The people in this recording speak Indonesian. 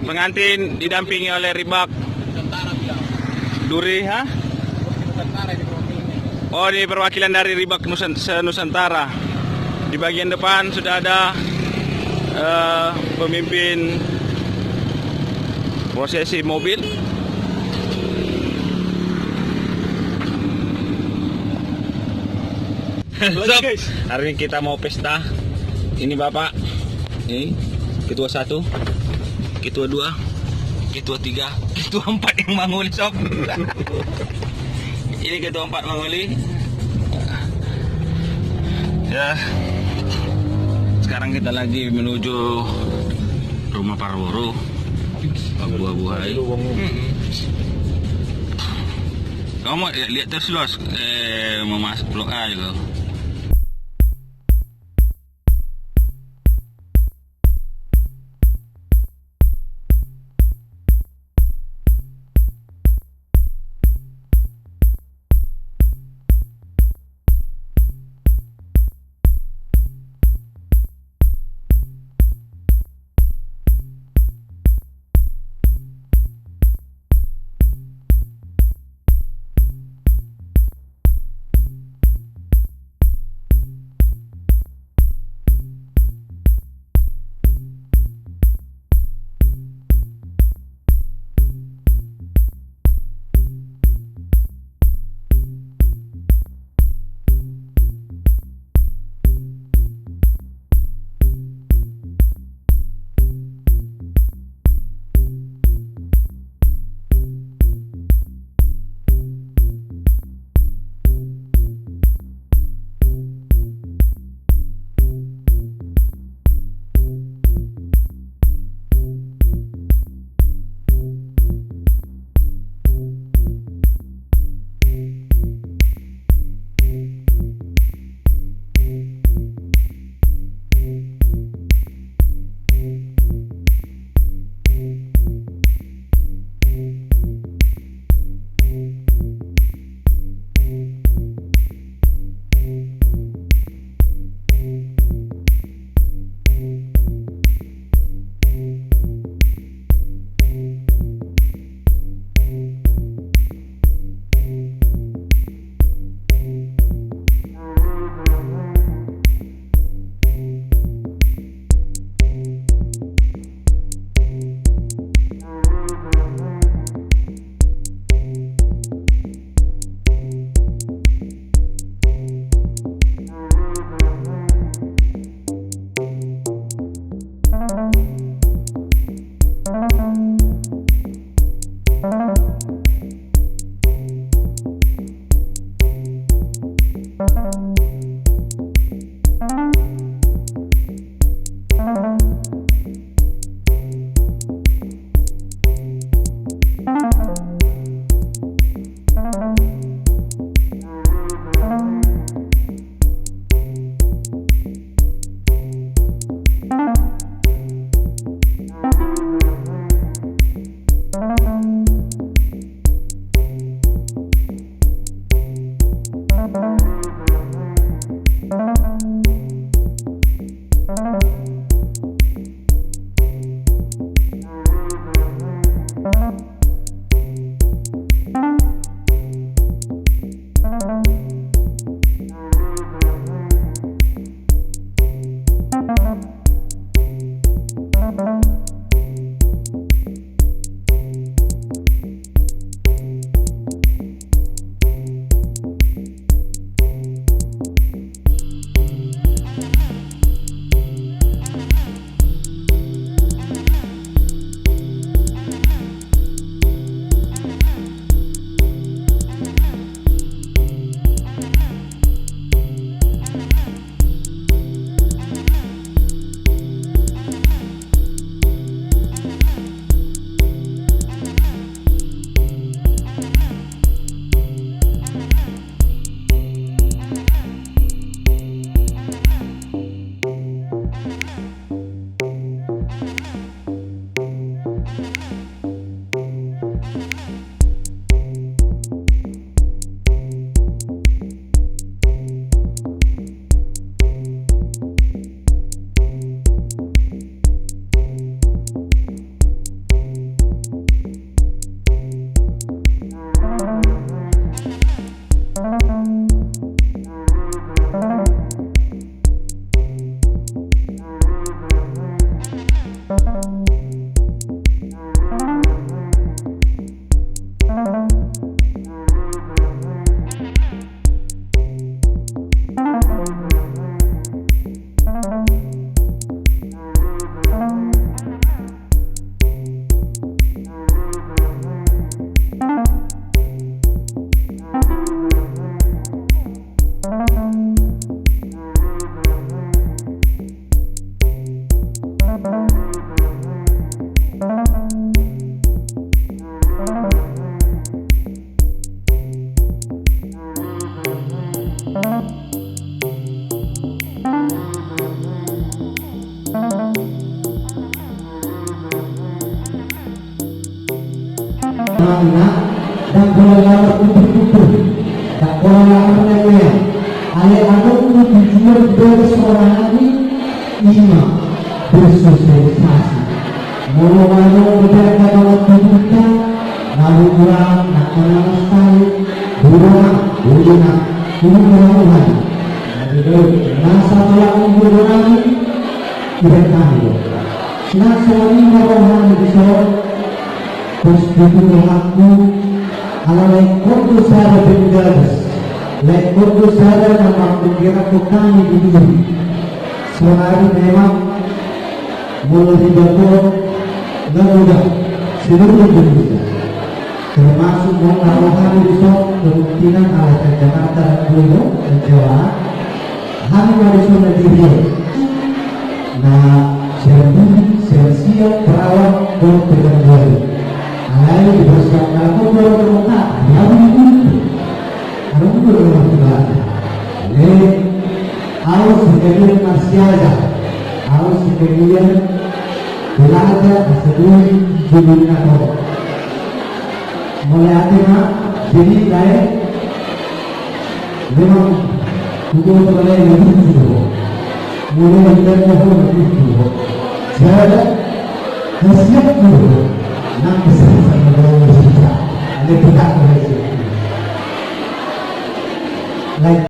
Pengantin didampingi oleh Ribac Duri, ha? Oh, ini perwakilan dari Ribac Nusantara. Di bagian depan sudah ada pemimpin prosesi mobil. Sob, hari ini kita mau pesta. Ini Bapak, ini ketua 1, ketua 2, ketua 3, ketua 4 yang manguli, sob. Ini ketua 4 manguli. Ya. Sekarang kita lagi menuju rumah para buruh. Buah-buahai. Kamu lihat terus los, mau masuk blok A juga. anak dan berlalu putih-putih dan berlalu leleh alih anak itu tujuan berseorang lagi lima bersosialisasi mulu-mulu berbeda dalam tubuhnya lalu kurang nak kenal sekali burung kurang masa telah mengurangi tidak tahu nah suami orang bisa terus begitu aku kalau lekor tu saya bergagas lekor tu saya nama kira kami di diri sehari memang mulai dibangun dan mudah seluruh dunia termasuk mengaruhi besok kemungkinan oleh Jakarta dulu dan Jawa hari manusia diri nah sosial perawat dan berkeluarga alai dipersiapkan aku berkeluarga yang itu harus berkeluarga ini harus sekalian marsiaga harus sekalian belajar sesuai dunia kau mulai akhirnya jadi kayak memang itu mulai lebih dulu mulai lebih dulu saya siap dulu nak bisa ada tidak